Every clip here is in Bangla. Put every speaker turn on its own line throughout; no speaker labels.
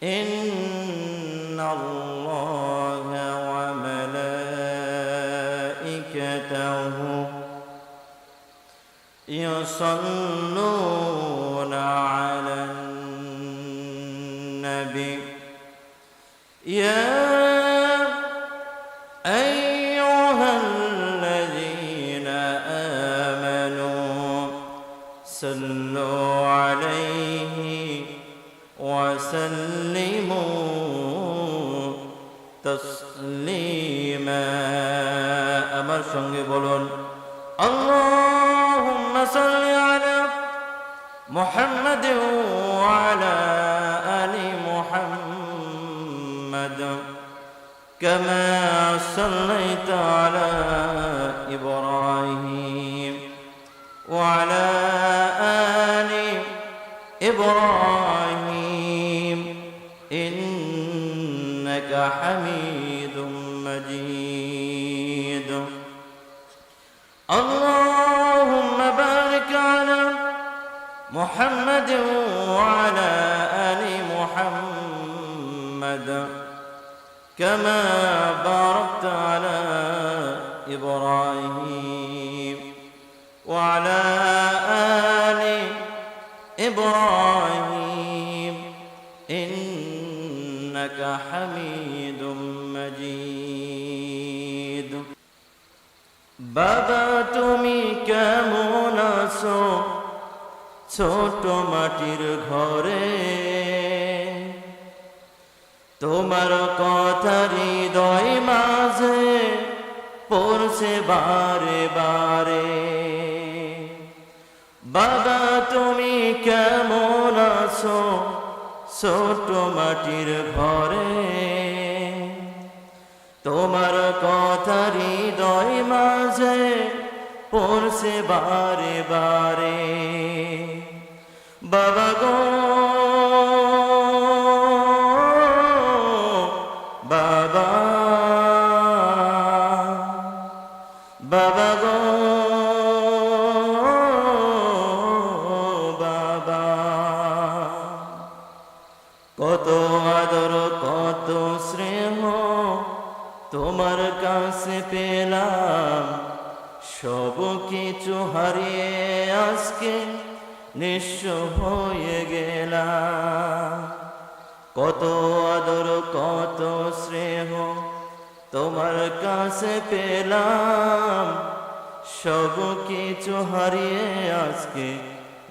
إن الله وملائكته يصلون على النبي يا أيها الذين آمنوا صلوا عليه وسلموا تسليما আমার সঙ্গে বলুন اللهم صل على محمد وعلى آل محمد كما صليت على إبراهيم وعلى آل إبراهيم إنك حميد مجيد اللهم بارك على محمد وعلى آل محمد كما باركت على إبراهيم وعلى آل إبراهيم إنك حميد مجيد বাবা তুমি কেমন আছো ছোট মাটির ঘরে তোমার কথা হৃদয় মাঝে পড়ছে বারে বারে বাবা তুমি কেমন আছো ছোট মাটির ঘরে তোমার কথা হৃদয় মাঝে পড়ছে বারে বারে বাবা গো বাবা বাবা গো বাবা কত আদর কত স্নেহ তোমার কাছে পেলাম সব কিছু হারিয়ে আজকে নিঃস্ব হয়ে গেলাম কত আদর কত স্নেহ তোমার কাছে পেলাম সব কিছু হারিয়ে আজকে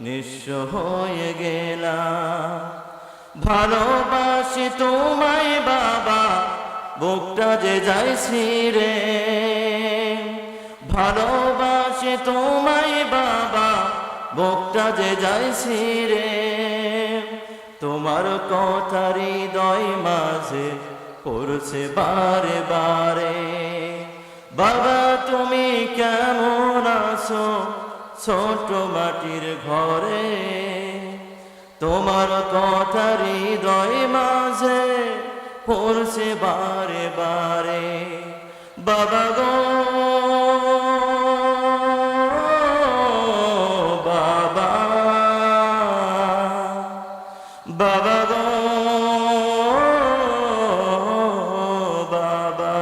নিঃস্ব হয়ে গেলাম ভালোবাসি তোমায় বাবা বুকটা যে যাইছি রে ভালোবাসি তোমায় বাবা বুকটা যে যাইছি রে তোমার কথা হৃদয় মাঝে পড়ছে বারে বারে বাবা তুমি কেমন আছো ছোট মাটির ঘরে তোমার কথা হৃদয় মাঝে পড়ছে বারে বারে বাবা গো বাবা বাবা গো বাবা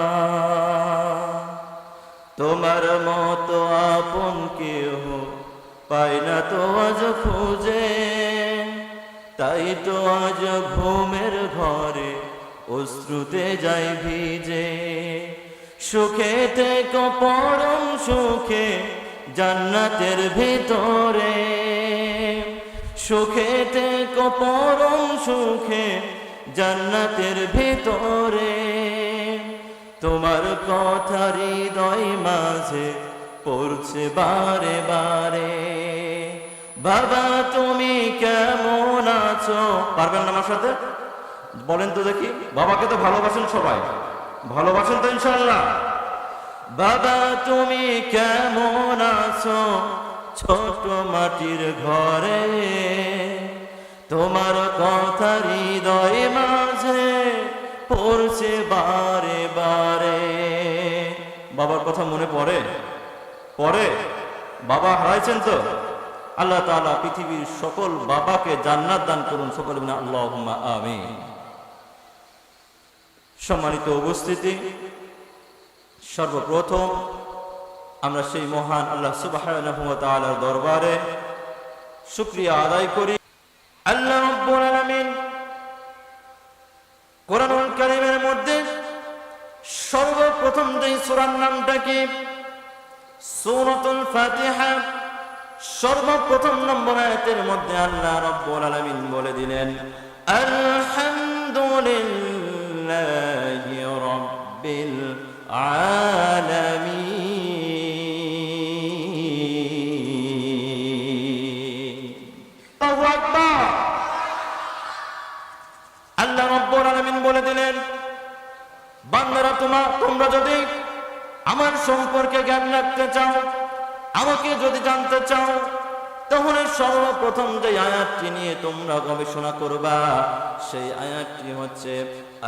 তোমার মতো আপন কেহ পাই না তো আজ খুঁজে তাই তো আজ ঘুমের ঘরে অশ্রুতে যাই ভিজে সুখে থেকো পরম সুখে জান্নাতের ভিতরে সুখে থেকো পরম সুখে জান্নাতের ভিতরে তোমার কথা হৃদয় মাঝে পড়ছে বারে বারে বাবা তুমি কেমন আছো পারবেন না আমার সাথে বলেন তো দেখি বাবাকে তো ভালোবাসেন সবাই ভালোবাসেন তো ইনশাআল্লাহ বাবা তুমি কেমন আছো ছোট মাটির ঘরে তোমার কথা হৃদয় মাঝে পড়ছে বারে বারে বাবার কথা মনে পড়ে পড়ে বাবা হারাইছেন তো আল্লাহ তাআলা পৃথিবীর সকল বাবাকে জান্নাত দান করুন সকলে বলেন আল্লাহুম্মা আমিন সম্মানিত উপস্থিতি, সর্বপ্রথম আমরা সেই মহান আল্লাহ সুবহানাহু ওয়া তাআলার দরবারে শুকরিয়া আদায় করি। আল্লাহ রাব্বুল আলামিন কোরআনুল কারীমের মধ্যে সর্বপ্রথম যে সূরার নামটা কি, সূরাতুল ফাতিহা, সর্বপ্রথম নম্বর আয়াতের মধ্যে আল্লাহ রাব্বুল আলামিন বলে দিলেন আলহামদুলিল্লাহি রাব্বিল আলামিন। আল্লাহু আকবার। আল্লাহ রাব্বুল আলামিন বলে দিলেন, বান্দারা তোমরা যদি আমার সম্পর্কে জ্ঞান রাখতে চাও, আমাকে যদি জানতে চাও, তাহলে সর্বপ্রথম যে আয়াতটি নিয়ে তোমরা গবেষণা করবা সেই আয়াতটি হচ্ছে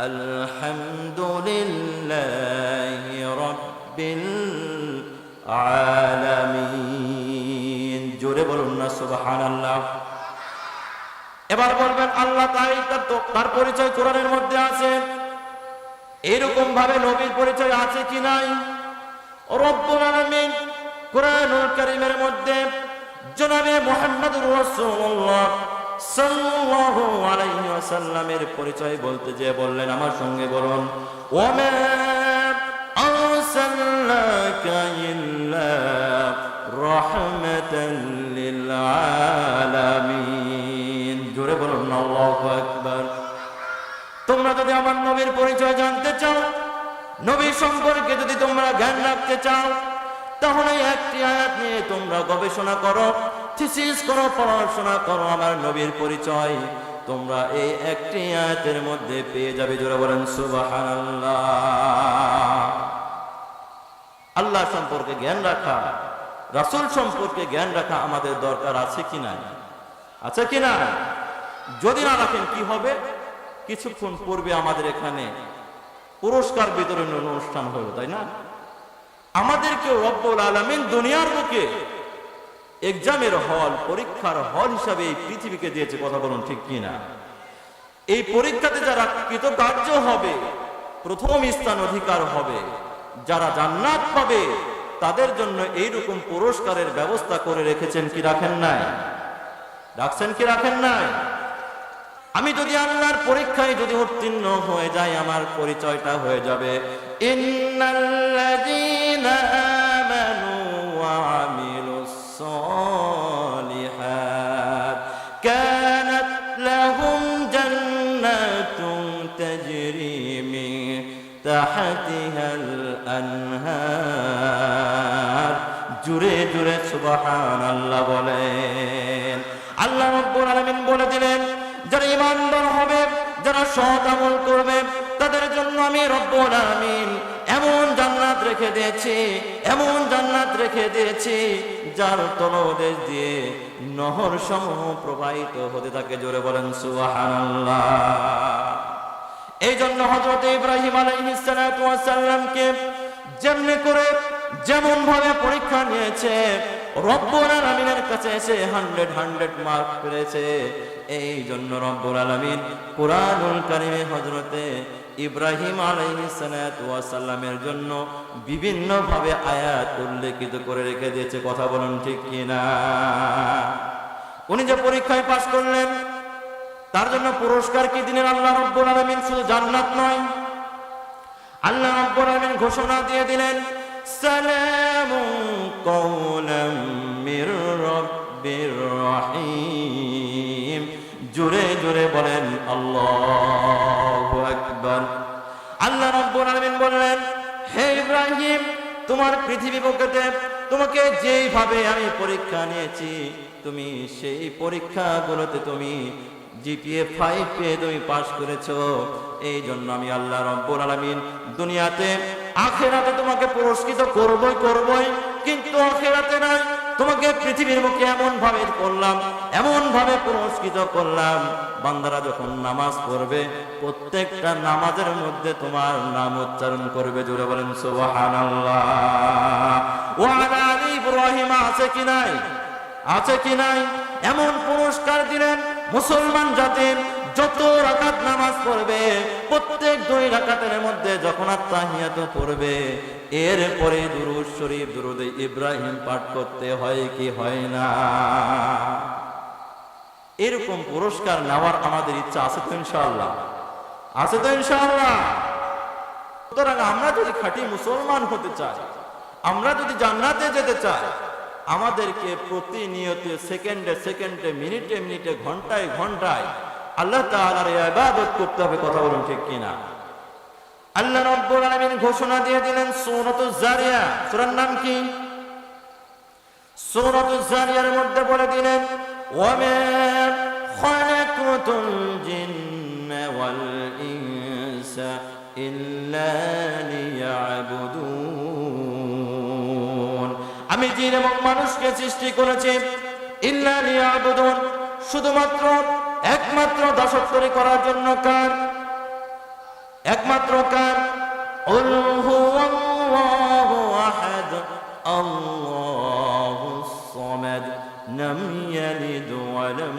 আলহামদুলিল্লাহি রাব্বিল আলামিন। জোরে বলুন না সুবহানাল্লাহ। এবার বলবেন আল্লাহ তার পরিচয় কোরআনের মধ্যে আছে, এরকম ভাবে নবীর পরিচয় আছে কি নাই? রব্বুল আলামিন কোরআনুল কারীমের মধ্যে জনাবে মুহাম্মদুর রাসূলুল্লাহ সাল্লাল্লাহু আলাইহি ওয়াসাল্লামের পরিচয় বলতে যে বললেন, আমার সঙ্গে বলুন, ওয়া মা আরসালনাকা ইল্লা রাহমাতাল লিল আলামিন। জোরে বলুন আল্লাহু আকবার। তোমরা যদি আমার নবীর পরিচয় জানতে চাও, নবী সম্পর্কে যদি তোমরা জ্ঞান রাখতে চাও, তাহলে একটি আয়াত নিয়ে তোমরা গবেষণা করো, থিসিস করো, পড়াশোনা করো আমার নবীর পরিচয়। তোমরা এই একটি আয়াতের মধ্যে পেয়ে যাবে। জোরে বলেন সুবহানাল্লাহ। আল্লাহ সম্পর্কে জ্ঞান রাখা, রাসূল সম্পর্কে জ্ঞান রাখা আমাদের দরকার আছে কি না? আছে কি না? যদি না রাখেন কি হবে? কিছুক্ষণ পূর্বে আমাদের এখানে পুরস্কার বিতরণের অনুষ্ঠান হলো, তাই না? আমাদেরকে রব্বুল আলামিন দুনিয়ার বুকে এক্সামের হল, পরীক্ষার হল হিসাবে এই পৃথিবীকে দিয়েছে। কথা বলুন ঠিক কিনা? এই পরীক্ষাতে যারা কৃতকার্য হবে, প্রথম স্থান অধিকার হবে, যারা জান্নাত পাবে, তাদের জন্য এইরকম পুরস্কারের ব্যবস্থা করে রেখেছেন কি রাখেন নাই? রাখছেন কি রাখেন নাই? আমি যদি আল্লাহর পরীক্ষায় যদি উত্তীর্ণ হয়ে যাই, আমার পরিচয়টা হয়ে যাবে ইন্নাল্লাযীনা আমানু ওয়া আমিলুস সালিহাত কানাত লাহুম জান্নাতুন তাজরি মিন তাহতিহাল আনহার। জুরে জুরে সুবহানাল্লাহ বলেন। আল্লাহ রাব্বুল আলামিন বলে দিলেন, যারা ঈমানদার হবে, যারা সৎ আমল করবে, তাদের জন্য আমি রব্বুল আলামিন এমন জান্নাত রেখে দিয়েছি, এমন জান্নাত রেখে দিয়েছি যার তলদেশ দিয়ে নহর সমূহ প্রবাহিত হতে থাকে। জোরে বলেন সুবহানাল্লাহ। এই জন্য হযরত ইব্রাহিম আলাইহিস সালাতু ওয়াস সালামকে যেমনি করে যেমন ভাবে পরীক্ষা নিয়েছে, রব্বুল আলামিনের কাছে এসে 100 মার্ক পেয়েছে। এই জন্য রব্বুল আলামিন কুরআনুল কারীমে হযরতে ইব্রাহিম আলাইহিস সালাতু ওয়াস সালামের জন্য বিভিন্ন ভাবে আয়াত উল্লেখিত করে রেখে দিয়েছে। কথা বলুন ঠিক কিনা? উনি যে পরীক্ষায় পাশ করলেন, তার জন্য পুরস্কার কি দিলেন আল্লাহ রব্বুল আলামিন? শুধু জান্নাত নয়, আল্লাহ রব্বুল আলামিন ঘোষণা দিয়ে দিলেন সালামুন কওলাম মির রাব্বির রহিম। জোরে জোরে বলেন আল্লাহু আকবার। আল্লাহ রাব্বুল আলামিন বললেন, হে ইব্রাহিম, তোমার পৃথিবী বুকেতে তোমাকে যেইভাবে আমি পরীক্ষা নিয়েছি, তুমি সেই পরীক্ষাগুলোতে তুমি জিপিএ 5 পেয়ে তুমি পাস করেছো। এই জন্য আমি আল্লাহ রাব্বুল আলামিন দুনিয়াতে আখিরাতে তোমাকে পুরস্কৃত করবই, কিন্তু আখিরাতে না, তোমাকে পৃথিবীর মুখে এমন ভাবে করলাম, এমন ভাবে পুরস্কৃত করলাম, বান্দারা যখন নামাজ পড়বে প্রত্যেকটা নামাজের মধ্যে তোমার নাম উচ্চারণ করবে। জোরে বলেন সুবহানাল্লাহ। ওয়া আলা আলি ইব্রাহিম আছে কি নাই? আছে কি নাই? এমন পুরস্কার দিলেন মুসলমান জাতির যত রাকাত নামাজ পড়বে প্রত্যেক 2 রাকাতের মধ্যে যখন আত্তাহিয়াত পড়বে এরপরে দুরূদ শরীফ দুরূদে ইব্রাহিম পাঠ করতে হয় কি হয় না? এরকম পুরস্কার নেওয়ার আমাদের ইচ্ছা আছে তো ইনশাআল্লাহ? আছে তো ইনশাআল্লাহ? সুতরাং আমরা যদি খাঁটি মুসলমান হতে চাই, আমরা যদি জান্নাতে যেতে চাই, আমাদেরকে প্রতিনিয়ত সেকেন্ডে সেকেন্ডে মিনিটে মিনিটে ঘন্টায় ঘন্টায় আল্লাহ তাআলার ইবাদত করতে হবে। কথা বলুন ঠিক কিনা? আল্লাহ রাব্বুল আলামিন ঘোষণা দিয়ে দিলেন সূরাতুজ জারিয়া, সূরার নাম কি? সূরাতুজ জারিয়ার মধ্যে বলে দিলেন ওয়ামা খালাকাতুল জিন্না ওয়াল ইনসা ইল্লা লিয়াবুদুন, আমি জিন এবং মানুষকে সৃষ্টি করেছি ইল্লা লিয়াবুদুন, শুধুমাত্র একমাত্র দাসত্ব করার জন্য। কার? একমাত্র কার? কুল হুয়াল্লাহু আহাদ আল্লাহুস সামাদ লাম ইয়ালিদ ওয়া লাম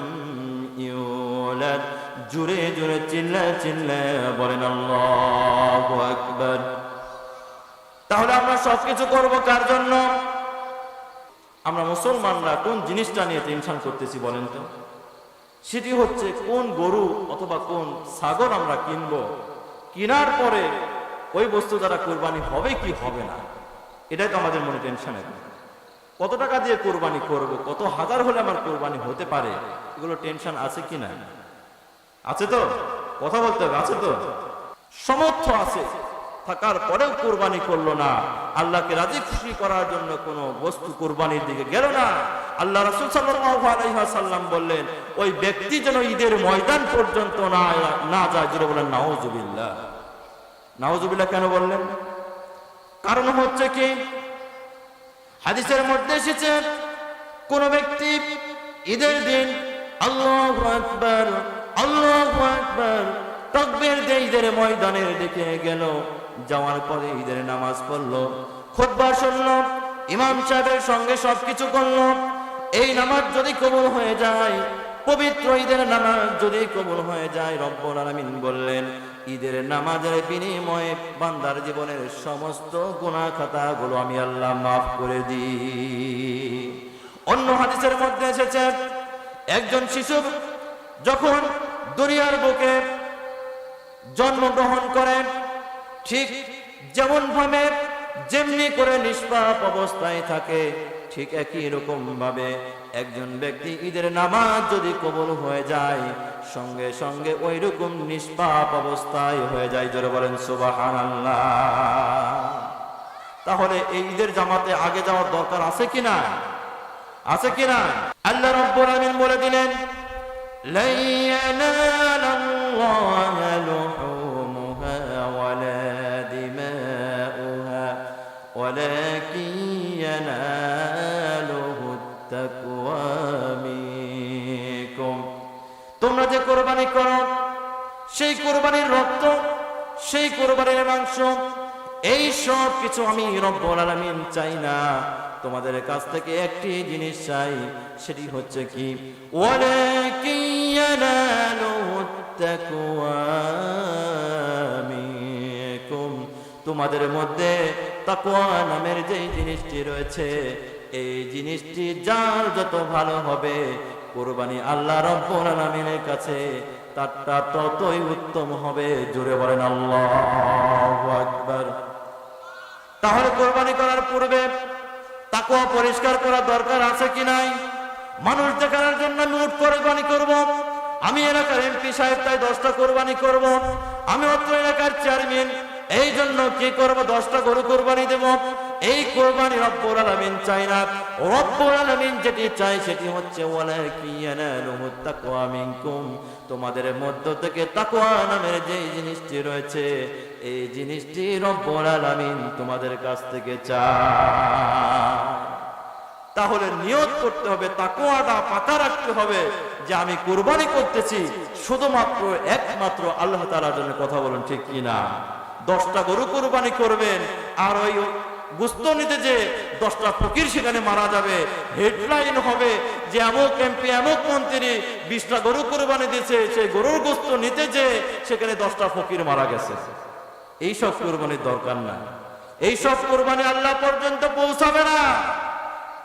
ইউলাদ। জোরে জোরে চিল্লা বলেন আল্লাহু আকবার। তাহলে আমরা সবকিছু করব কার জন্য? আমরা মুসলমানরা কোন জিনিসটা নিয়ে টেনশন করতেছি বলেন তো? সেটি হচ্ছে কোন গরু অথবা কোন ছাগল আমরা কিনবো, কেনার পরে ওই বস্তু দ্বারা কোরবানি হবে কি হবে না, এটাই তো আমাদের মনে টেনশন। কত টাকা দিয়ে কোরবানি করব, কত হাজার হলে আমার কোরবানি হতে পারে, এগুলো টেনশন আছে কি না? আছে তো? কথা বলতে হবে, আছে তো? সমর্থ আছে থাকার পরেও কোরবানি করলো না, আল্লাহকে রাজি খুশি করার জন্য কোনো বস্তু কোরবানির দিকে গেল না। আল্লাহ রাসূল সাল্লাল্লাহু আলাইহি ওয়াসাল্লাম বললেন ওই ব্যক্তি যেন ঈদের ময়দান পর্যন্ত না যায়। জোরে বলেন নাউজুবিল্লাহ। নাউজুবিল্লাহ কেন বললেন? কারণ হচ্ছে কি, হাদিসের মধ্যে এসেছে কোন ব্যক্তি ঈদের দিন আল্লাহু আকবার আল্লাহু আকবার তাকবীর দিয়ে ঈদের ময়দানের দিকে গেল, যাওয়ার পরে ঈদের নামাজ পড়লো, খুতবা শুনলো, ইমাম সাহেবের সঙ্গে সবকিছু করলো, এই নামাজ যদি কবুল হয়ে যায়, পবিত্র ঈদের নামাজ যদি কবুল হয়ে যায়, রব্বুল আলামিন বললেন ঈদের নামাজের বিনিময়ে বান্দার জীবনের সমস্ত গুনাহ খাতাগুলো আমি আল্লাহ মাফ করে দিই। অন্য হাদিসের মধ্যে এসেছে একজন শিশু যখন দুনিয়ার বুকে জন্মগ্রহণ করে, ঠিক যেমন ভাবে যেমনি করে নিষ্পাপ অবস্থায় থাকে, ঠিক একই রকম ভাবে একজন ব্যক্তি ঈদের নামাজ যদি কবুল হয়ে যায়, সঙ্গে সঙ্গে ওই রকম নিষ্পাপ অবস্থায় হয়ে যায়। জোরে বলেন সুবহানাল্লাহ। তাহলে এই ঈদের জামাতে আগে যাওয়ার দরকার আছে কিনা? আছে কিনা? আল্লাহ রাব্বুল আলামিন বলে দিলেন লা ইয়ানালাল্লাহু লুহুমুহা ওয়ালা দিমাউহা ওয়ালাকিন ইয়ানালুহুত তাকওয়া মিনকুম। তোমরা যে কোরবানি করো, সেই কোরবানির রক্ত, সেই কোরবানির মাংস, এই সব কিছু আমি রব্বুল আলামিন চাই না। তোমাদের কাছ থেকে একটি জিনিস চাই, সেটি হচ্ছে কি ওয়ালাকিন ইয়ানালুহুত তাকওয়া মিনকুম। তোমাদের মধ্যে তাকওয়া নামের যে জিনিসটি রয়েছে, এই জিনিসটি যার যত ভালো হবে, কোরবানি আল্লাহ রাব্বুল আলামিনের কাছে তারটা ততই উত্তম হবে। জোরে বলেন আল্লাহু আকবার। তাহলে কোরবানি করার পূর্বে তাকওয়া পরিষ্কার করা দরকার আছে কি নাই? মানুষ দেখানোর জন্য আমি উট কোরবানি করব, আমি এলাকার এমপি সাহেব তাই 10টা কোরবানি করব, আমি অত্র এলাকার চেয়ারম্যান এই জন্য কি করব 10টা গরু কোরবানি দেব, এই কোরবানি রব্বুল আলামিন চাই না। রব্বুল আলামিন যেটি চাই সেটি হচ্ছে ওয়ালাকিন ইয়ানালুহুত তাকওয়া মিনকুম। তোমাদের মধ্য থেকে তাকওয়া নামের যে জিনিসটি রয়েছে, এই জিনিসটি রব্বুল আলামিন তোমাদের কাছ থেকে চায়। তাহলে নিয়ত করতে হবে, তাকওয়াটা পাকা রাখতে হবে যে আমি কুরবানি করতেছি শুধুমাত্র একমাত্র আল্লাহ তাআলার জন্য। কথা বলুন ঠিক কিনা? 10টা গরু কুরবানি করবেন আর ওই গোস্ত নিতে যে 10টা ফকির সেখানে মারা যাবে, হেডলাইন হবে যে অমুক এমপি অমুক মন্ত্রী 20টা গরু কোরবানি দিয়েছে, সেই গরুর গোস্ত নিতে যে সেখানে 10টা ফকির মারা গেছে। এইসব কোরবানির দরকার না, এইসব কোরবানি আল্লাহ পর্যন্ত পৌঁছাবে না।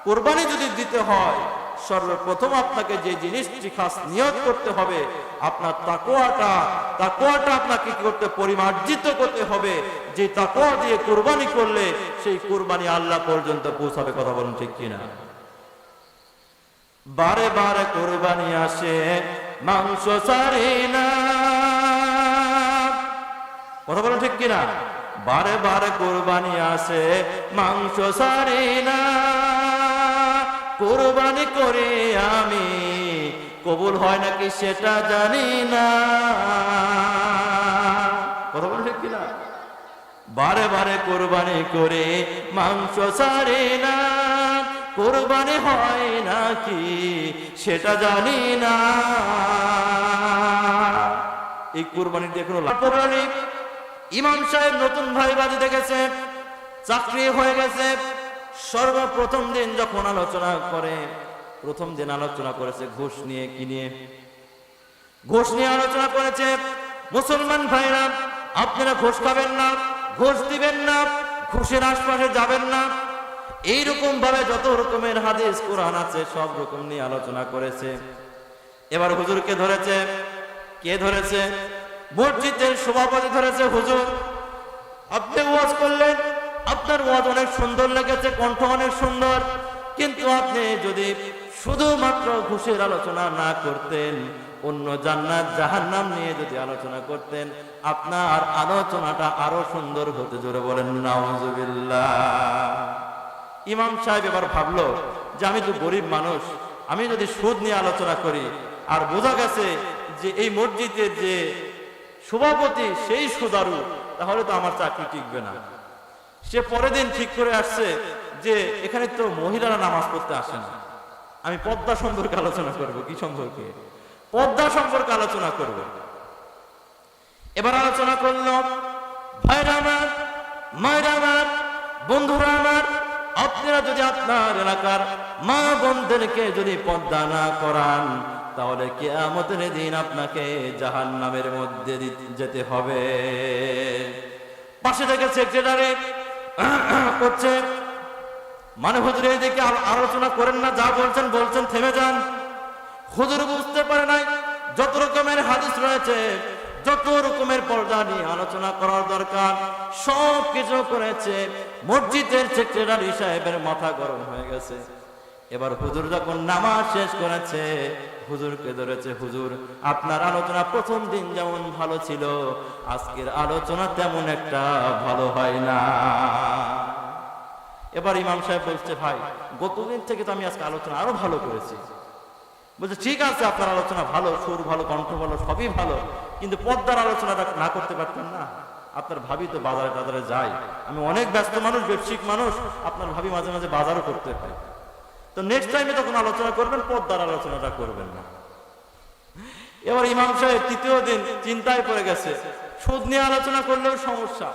কোরবানি যদি দিতে হয় সর্বপ্রথম আপনাকে যে জিনিসটি খাস নিয়ত করতে হবে, আপনার তাকওয়াটা আপনাকে কি করতে পরিমার্জিত করতে হবে। যে তাকওয়া দিয়ে কোরবানি করলে সেই কোরবানি আল্লাহ পর্যন্ত পৌঁছাবে। কথা বলুন ঠিক কিনা? বারে বারে কোরবানি আসে মাংস ছাড়ে না। কথা বলুন ঠিক কিনা? বারে বারে কোরবানি আসে মাংস ছাড়ে না। কোরবানি করে আমি কবুল হয় নাকি সেটা জানি না। কথা বলুন ঠিক কিনা? বারে বারে কোরবানি করে মাংস ছাড়ে না, কোরবানি হয় নাকি সেটা জানি না। এই কোরবানির দিয়ে কোনো লাভ নেই। ইমাম সাহেব নতুন ভাই বাজি দেখেছে, চাকরি হয়ে গেছে। সর্বপ্রথম দিন যখন আলোচনা করে, প্রথম দিন আলোচনা করেছে ঘুষ নিয়ে। কি নিয়ে? ঘুষ নিয়ে আলোচনা করেছে। মুসলমান ভাইরা, আপনারা ঘুষ খাবেন না, ঘুষ দিবেন না, ঘুষের আশপাশে যাবেন না। এইরকম ভাবে যত রকমের হাদিস কোরআন আছে সব রকম নিয়ে আলোচনা করেছে। এবার হুজুরকে ধরেছে। কে ধরেছে? মসজিদের সভাপতি ধরেছে। হুজুর, আপনি ওয়াজ করলেন, আপনার ওয়াজ অনেক সুন্দর লেগেছে, কণ্ঠ অনেক সুন্দর, কিন্তু আপনি যদি শুধুমাত্র ঘুষের আলোচনা না করতেন, অন্য জান্নাত জাহান্নাম নিয়ে যদি আলোচনা করতেন, আপনার আলোচনাটা আরো সুন্দর হতে। জোরে বলেন নাউজুবিল্লাহ। ইমাম সাহেব এবার ভাবলো যে আমি তো গরিব মানুষ, আমি যদি সুদ নিয়ে আলোচনা করি, আর বোঝা গেছে যে এই মসজিদের যে সভাপতি সেই সুদারু, তাহলে তো আমার চাকরি টিকবে না। সে পরের দিন ঠিক করে আসছে যে এখানে তো মহিলারা নামাজ পড়তে আসে না, আমি পর্দা সম্পর্কে আলোচনা করব। কি সম্পর্কে? পর্দা সম্পর্কে আলোচনা করব। এবার আলোচনা করলো, ভাইরা আমার, মায়েরা আমার, বন্ধুরা আমার, আপনারা যদি আপনার এলাকার মা বোনদেরকে যদি পর্দা না করান, তাহলে কিয়ামতের দিন আপনাকে জাহান্নামের মধ্যে যেতে হবে। পাশে থেকে সেক্রেটারি করছে, মানে হুজুর এইদিকে আলোচনা করেন না, যা বলছেন বলছেন, থেমে যান। হুজুর বুঝতে পারে নাই যত রকমের হাদিস রয়েছে, যত রকমের পর্দা নিয়ে আলোচনা করার দরকার সব কিছু করেছে। মসজিদের সেক্রেটারি সাহেবের মাথা গরম হয়ে গেছে। এবার হুজুর যখন নামাজ শেষ করেছে, হুজুরকে ধরেছে, হুজুর আপনার আলোচনা প্রথম দিন যেমন ভালো ছিল, আজকের আলোচনা তেমন একটা ভালো হয় না। এবার ইমাম সাহেব বলছে, ভাই গতদিন থেকে তো আমি আজকে আলোচনা আরো ভালো করেছি। বলছে, ঠিক আছে আপনার আলোচনা ভালো, সুর ভালো, কণ্ঠ ভালো, সবই ভালো, কিন্তু পর্দার আলোচনাটা না করতে পারতেন না? আপনার ভাবি তো বাজারে টাজারে যায়, আমি অনেক ব্যস্ত মানুষ, ব্যবসায়িক মানুষ, আপনার ভাবি মাঝে মাঝে বাজারও করতে হয়। তো নেক্সট টাইমে যখন আলোচনা করবেন পর্দার আলোচনাটা করবেন না। এবার ইমাম সাহেব তৃতীয় দিন চিন্তায় পড়ে গেছে, সুদ নিয়ে আলোচনা করলেও সমস্যা,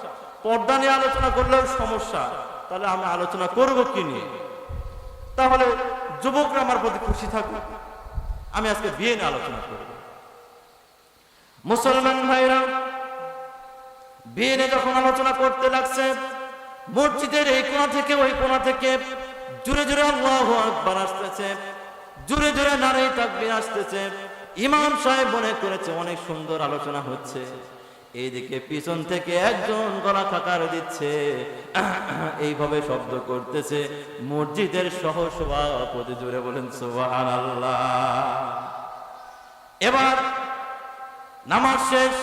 পর্দা নিয়ে আলোচনা করলেও সমস্যা, তাহলে আমি আলোচনা করব কি নিয়ে? তাহলে যুবকরা আমার প্রতি খুশি থাকুক, আমি আজকে বিয়ে নিয়ে আলোচনা করব। মুসলমান ভাইরা, বিয়ে নিয়ে যখন আলোচনা করতে লাগছে, মসজিদের এই কোণা থেকে ওই কোণা থেকে জোরে জোরে আল্লাহু আকবার আসতেছে, জোরে জোরে নারে তাকবীর আসতেছে। ইমাম সাহেব মনে করেছে অনেক সুন্দর আলোচনা হচ্ছে, এইদিকে পিছন থেকে একজন গলা খাকার দিচ্ছে, এইভাবে শব্দ করতেছে মসজিদের সহ সভাপতি। জোরে বলেন সুবহানাল্লাহ। এবার নামাজ শেষ,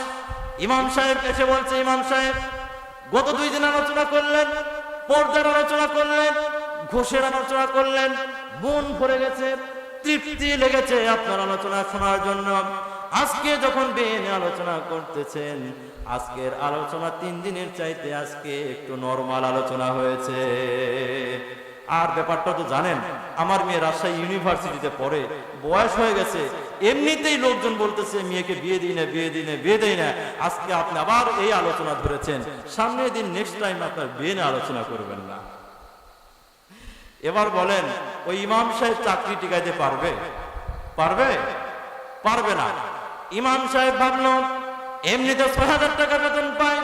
ইমাম সাহেব এসে বলছে, ইমাম সাহেব গত 2 দিন আলোচনা করলেন, পর্দার আলোচনা করলেন, ঘুষের আলোচনা করলেন, মন ভরে গেছে, তৃপ্তি লেগেছে আপনার আলোচনা শোনার জন্য। আজকে যখন বিয়ে নিয়ে আলোচনা করতেছেন, আজকের আলোচনা 3 দিনের চাইতে আজকে একটু নরমাল আলোচনা হয়েছে। আর ব্যাপারটা তো জানেন, আমার মেয়ে রাজশাহী ইউনিভার্সিটিতে পড়ে, বয়স হয়ে গেছে, এমনিতেই লোকজন বলতেছে মেয়েকে বিয়ে দিই না, বিয়ে দিই না, বিয়ে দেই না। আজকে আপনি আবার এই আলোচনা ধরেছেন, সামনের দিন নেক্সট টাইম আপনার বিয়ে নিয়ে আলোচনা করবেন না। এবার বলেন ওই ইমাম সাহেব চাকরি টিকাইতে পারবে? পারবে? পারবে না। ইমাম সাহেব ভাবলো এমনিতে ৬,০০০ টাকা বেতন পায়,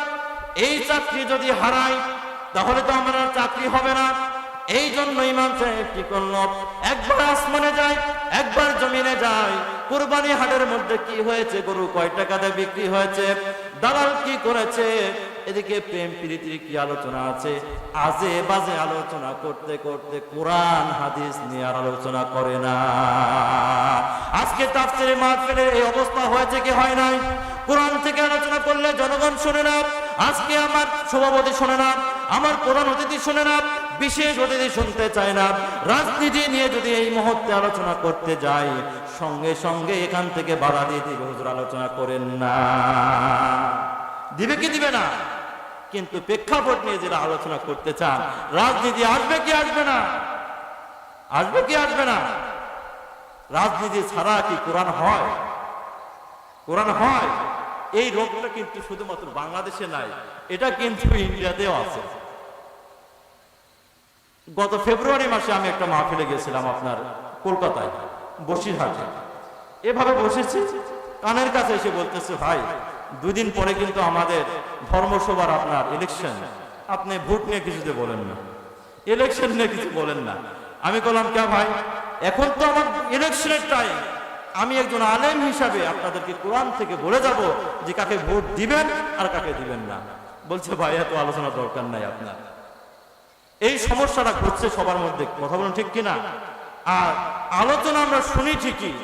এই চাকরি যদি হারাই তাহলে তো আমার আর চাকরি হবে না। এই জন্য ইমাম সাহেব কি করলো, একবার আসমানে যায়, একবার জমিনে যায়, কুরবানি হাটের মধ্যে কি হয়েছে, গরু কয় টাকাতে বিক্রি হয়েছে, দালাল কি করেছে, এদিকে প্রেম প্রীতির কি আলোচনা আছে, আজে বাজে আলোচনা করতে করতে কোরআন হাদিস নিয়ে আর আলোচনা করে না। আজকে তাফসীরে মাহফিলে এই অবস্থা হয়েছে কি হয় নাই? কোরআন থেকে আলোচনা করলে জনগণ শোনে না, আজকে আমার সভাপতি শোনে না, আমার প্রধান অতিথি শোনে না, বিশেষ অতিথি শুনতে চায় না। রাজনীতি নিয়ে যদি এই মুহূর্তে আলোচনা করতে যাই, সঙ্গে সঙ্গে এখান থেকে বাধা দিয়ে দিবে, হুজুর আলোচনা করেন না। দিবে কি দিবে না? কিন্তু প্রেক্ষাপট নিয়ে যারা আলোচনা করতে চান, রাজনীতি আসবে কি আসবে না? আসবে কি আসবে না? রাজনীতি ছাড়া কি কোরআন হয়? কোরআন হয়? এই রোগটা কিন্তু শুধুমাত্র বাংলাদেশে নাই, এটা কিন্তু ইন্ডিয়াতেও আছে। গত ফেব্রুয়ারি মাসে আমি একটা মাহফিলে গেছিলাম আপনার কলকাতায়, বসিরহাটে। এভাবে বসেছি, কানের কাছে এসে বলতেছে, ভাই 2 দিন পরে কিন্তু আমাদের ধর্মসভার আপনার ইলেকশন, আপনি ভোট নিয়ে কিছুতে বলেন না, ইলেকশন নিয়ে কিছু বলেন না। আমি বললাম, কে ভাই, এখন তো আমার ইলেকশনের টাইম, আমি একজন আলেম হিসাবে আপনাদেরকে কোরআন থেকে বলে যাব যে কাকে ভোট দিবেন আর কাকে দিবেন না। বলছে, ভাই এত আলোচনা দরকার নাই আপনার। এই সমস্যাটা ঘটছে সবার মধ্যে, কথা বলুন ঠিক কিনা? আর আলোচনা আমরা শুনি ঠিকই,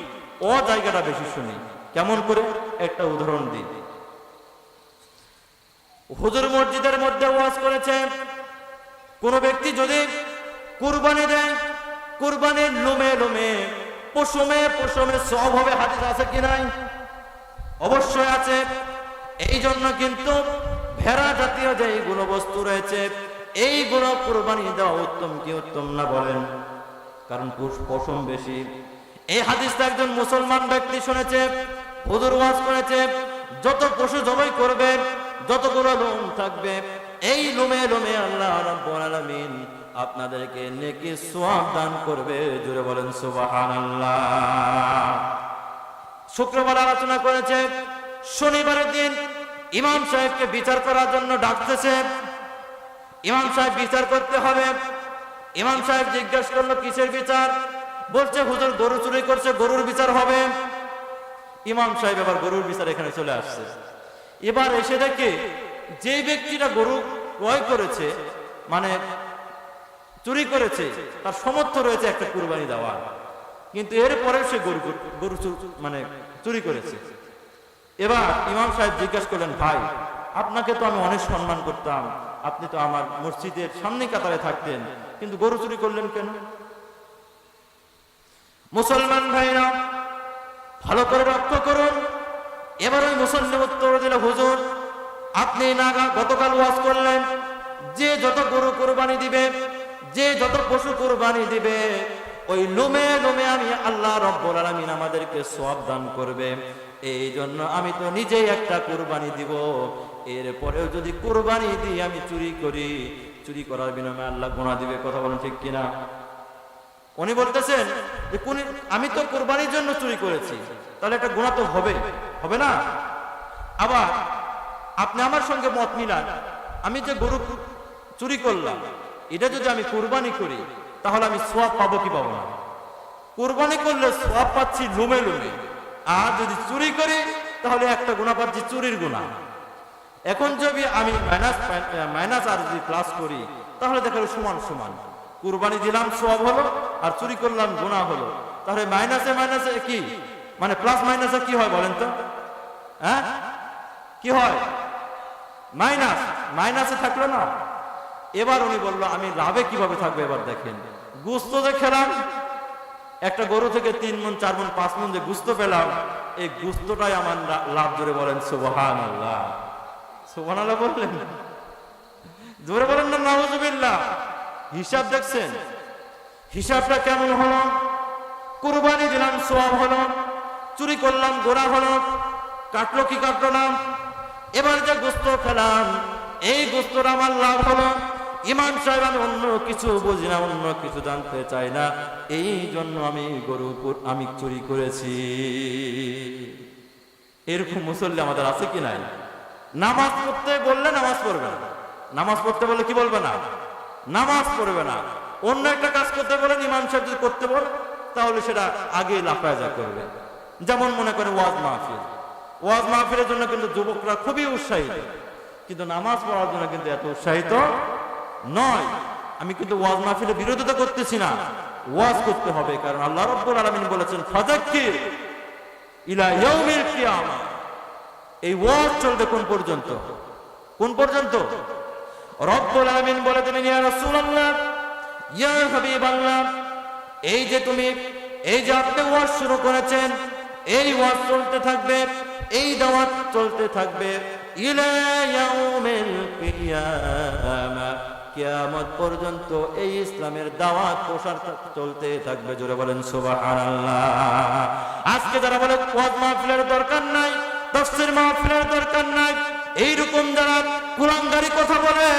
ও জায়গাটা বেশি শুনি। কেমন করে? একটা উদাহরণ দিই। হুজুর মসজিদের মধ্যে ওয়াজ করেছে, কোন ব্যক্তি যদি কুরবানি দেয়, কুরবানির লোমে লোমে পশমে পশমে সব হবে, হাদিস আছে কি নাই? অবশ্যই আছে। এই জন্য কিন্তু ভেড়া জাতীয় যে এইগুলো বস্তু রয়েছে, এইগুলো কুরবানি দেওয়া উত্তম কি উত্তম না বলেন? কারণ পশম বেশি। এই হাদিসটা একজন মুসলমান ব্যক্তি শুনেছে, হুজুর ওয়াজ করেছে, যত পশু জবাই করবে, যতগুলো লোম থাকবে, এই লোমে লোমে আল্লাহ রাব্বুল আলামিন আপনাদেরকে নেকি সওয়াব দান করবে। জোরে বলেন সুবহানাল্লাহ। শুক্রবার আলোচনা করেছে, শনিবারের দিন ইমাম সাহেবকে বিচার করার জন্য ডাকতেছে। ইমাম সাহেব বিচার করতে হবে। ইমাম সাহেব জিজ্ঞেস করলো, কিসের বিচার? বলছে, হুজুর গরু চুরি করছে, গরুর বিচার হবে। ইমাম সাহেব এবার গরুর বিচার এখানে চলে আসছে। এবার এসে দেখে যে ব্যক্তিটা গরু ক্রয় করেছে, মানে চুরি করেছে, তার সামর্থ্য রয়েছে একটা কুরবানি দেওয়া, কিন্তু এরপরে সে গরু মানে চুরি করেছে। এবার ইমাম সাহেব জিজ্ঞাসা করলেন, ভাই আপনাকে তো আমি অনেক সম্মান করতাম, আপনি তো আমার মসজিদের সামনে কাতারে থাকতেন, কিন্তু গরু চুরি করলেন কেন? মুসলমান ভাইরা ভালো করে লক্ষ্য করুন। এবার ওই মুসল্লি উত্তর দিল, হুজুর আপনি না গতকাল ওয়াজ করলেন যে যত গরু কুরবানি দিবে, যে যত পশু কুরবানি দিবে, ওই লোমে লোমে আমি আল্লাহ রাব্বুল আলামিন আমাদেরকে সওয়াব দান করবে। এই জন্য আমি তো নিজেই একটা কুরবানি দিব, এরপরেও যদি কুরবানি দিই আমি চুরি করি, চুরি করার বিনিময়ে আল্লাহ গুনাহ দিবে। কথা বলেন ঠিক কিনা? উনি বলতেছেন যে আমি তো কুরবানির জন্য চুরি করেছি, তাহলে একটা গুনাহ তো হবে, হবে না? আবার আপনি আমার সঙ্গে মত মিলান, আমি যে গরু চুরি করলাম, এটা যদি আমি কুরবানি করি তাহলে আমি সওয়াব পাবো কি পাবো না? কুরবানি করলে সওয়াব পাচ্ছি লোমে লোমে, আর যদি চুরি করি তাহলে একটা গুনাহ পাচ্ছি, চুরির গুনাহ। এখন যদি আমি মাইনাস আর যদি প্লাস করি তাহলে দেখা গেল সমান সমান। কুরবানি দিলাম সওয়াব হলো, আর চুরি করলাম গুনাহ হলো। তাহলে মাইনাসে মাইনাসে কি, মানে প্লাস মাইনাসে কি হয় বলেন তো? হ্যাঁ, কি হয়? মাইনাস। মাইনাসে থাকলো না। এবার উনি বললো, আমি লাভে কিভাবে থাকবে? এবার দেখেন, গোস্ত যে খেলাম, একটা গরু থেকে 3 মণ 4 মণ 5 মণ যে গোস্ত পেলাম, এই গোস্তটাই আমার লাভ। জোরে বলেন সুবহানাল্লাহ। সুবহানাল্লাহ বললেন, জোরে বলেন না নাউযুবিল্লাহ। হিসাব দেখছেন? হিসাবটা কেমন হলো? কুরবানি দিলাম সওয়াব হলো, চুরি করলাম গুনাহ হলো, কাটলো কি কাটলো না? এবার যে গোস্ত খেলাম, এই গোস্তটা আমার লাভ হলো, ইমাম সাহেব আমি অন্য কিছু বুঝি না, অন্য কিছু জানতে চাই না, এই জন্য আমি আমি চুরি করেছি। এরকম মুসল্লি আমাদের আছে কি নাই? নামাজ পড়তে বললে নামাজ পড়বে না, নামাজ পড়তে বললে কি বলবে না? নামাজ পড়বে না। অন্য একটা কাজ করতে বলেন, ইমাম সাহেব যদি করতে বলে তাহলে সেটা আগে লাফায় করবে। যেমন মনে করে ওয়াজ মাহফিল, ওয়াজ মাহফিলের জন্য কিন্তু যুবকরা খুবই উৎসাহিত, কিন্তু নামাজ পড়ার জন্য কিন্তু এত উৎসাহিত নয়। আমি কিন্তু ওয়াজ মাহফিলের বিরোধিতা করতেছি না, ওয়াজ করতে হবে, কারণ আল্লাহ রাব্বুল আলামিন বলেছেন ফাযাক্কির ইলা ইয়াউমিল কিয়ামা। এই ওয়াজ চলবে কোন পর্যন্ত? কোন পর্যন্ত? রব্বুল আলামিন বলে দিলেন ইয়া রাসূলুল্লাহ, ইয়া হাবিবাল্লাহ, এই যে তুমি, এই যে আপনি ওয়াজ শুরু করেছেন, এই ওয়াজ চলতে থাকবে, এই দাওয়াত চলতে থাকবে ইলা ইয়াউমিল কিয়ামা, কিয়ামত পর্যন্ত এই ইসলামের দাওয়াত প্রসার চলতে থাকবে। জোরে বলেন সুবহানাল্লাহ। আজকে যারা বলে ওয়াজ মাহফিলের দরকার নাই, তাফসীর মাহফিলের দরকার নাই, এইরকম যারা কোরআনদারি কথা বলে,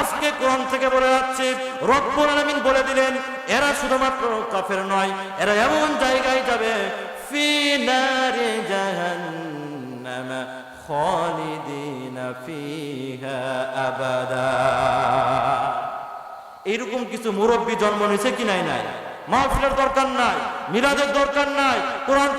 আজকে কোরআন থেকে বলে যাচ্ছে, রব্বুল আলামিন বলে দিলেন এরা শুধুমাত্র কাফের নয়, এরা এমন জায়গায় যাবে ফি নারি জাহান্নাম খালিদিনা ফিহা আবাদা। এইরকম কিছু মুরব্বী জন্ম নিয়েছে কি নাই? নাই। মাহফিলের দরকার নাই, মিলাদের দরকার নাই, কোরআন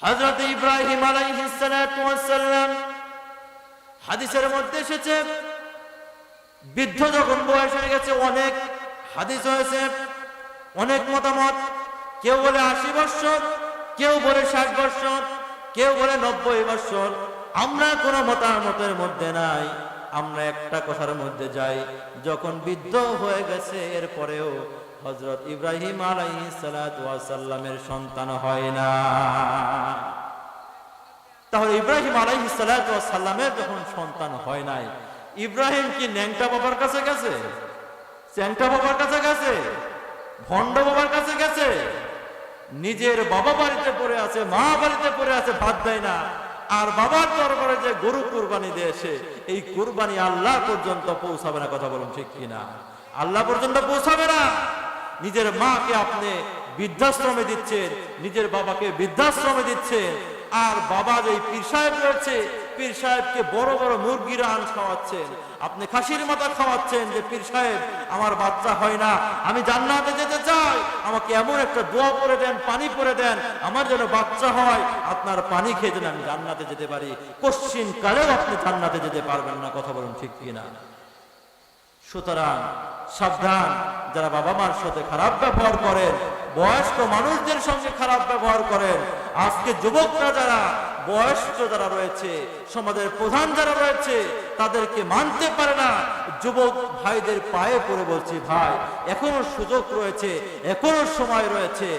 হযরত ইব্রাহিম আলাইহিস সালাতু ওয়াস সালাম, হাদিসের মধ্যে এসেছে বৃদ্ধ যখন বয়স হয়ে গেছে, অনেক হাদিস হয়েছে, অনেক মতামত, কেউ বলে 80 বছর, কেউ বলে 60 বছর, কেউ বলে 90 বছর। আমরা কোনো মতামতের মধ্যে নাই, আমরা একটা কথার মধ্যে যাই, যখন বৃদ্ধ হয়ে গেছে এরপরেও হযরত ইব্রাহিম আলাইহিস সালাতু ওয়াস সালামের সন্তান হয় না। তাহলে ইব্রাহিম আলাইহিস সালাতু ওয়াস সালামের যখন সন্তান হয় নাই, ইব্রাহিম কি ন্যাংটা বাবার কাছে গেছে, চ্যাংটা বাবার কাছে গেছে, ভণ্ড বাবার কাছে গেছে? নিজের বাবা বাড়িতে পড়ে আছে, মা বাড়িতে পড়ে আছে, ভাত দেয় না, আর বাবার দরবারে যে গরু কুরবানি দিয়েছে, এই কুরবানি আল্লাহ পর্যন্ত পৌঁছাবে না। কথা বলুন ঠিক কিনা? আল্লাহ পর্যন্ত পৌঁছাবে না। নিজের মাকে আপনি বৃদ্ধাশ্রমে দিচ্ছেন, নিজের বাবাকে বৃদ্ধাশ্রমে দিচ্ছেন, আর বাবা যে পীর সাহেব রয়েছে, পীর সাহেবকে বড় বড় মুরগির আন খাওয়াচ্ছেন, আপনি খাসির মাথা খাওয়াচ্ছেন যে পীর সাহেব আমার বাচ্চা হয় না, আমি জান্নাতে যেতে চাই, আমাকে এমন একটা দোয়া করে দেন, পানি করে দেন, আমার যেন বাচ্চা হয়, আপনার পানি খেয়ে যেন আমি জান্নাতে যেতে পারি। কোশ্চিন কালেও আপনি জান্নাতে যেতে পারবেন না। কথা বলুন ঠিক কিনা? সুতরাং সাবধান, যারা বাবা মার সাথে খারাপ ব্যবহার করেন, বয়স্ক মানুষদের সঙ্গে খারাপ ব্যবহার করেন, আজকে যুবকরা যারা বয়স্ক যারা রয়েছে, সমাজের প্রধান যারা রয়েছে, তাদেরকে মানতে পারে না। যুবক ভাইদের পায়ে পড়ে বলছি, ভাই এখনো সুযোগ রয়েছে, এখনো সময় রয়েছে,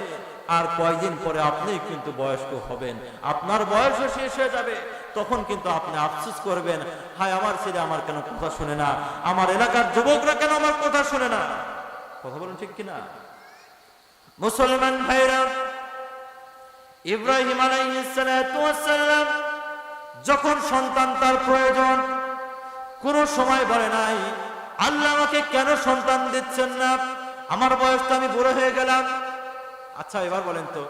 আর কয়েকদিন পরে আপনি কিন্তু বয়স্ক হবেন, আপনার বয়সও শেষ হয়ে যাবে, তখন কিন্তু আপনি আফসোস করবেন, হায় আমার ছেলে আমার কেন কথা শুনে না, আমার এলাকার যুবকরা কেন আমার কথা শুনে না। কথা বলুন ঠিক কিনা? মুসলমান ভাইরা, ইব্রাহিম আলাইহিস সালাতু ওয়াস সালাম যখন সন্তান তার প্রয়োজন, কোন সময় বলে নাই আল্লাহ আমাকে কেন সন্তান দিচ্ছেন না, আমার বয়স তো আমি বুড়ো হয়ে গেলাম। আচ্ছা এবার বলেন তো,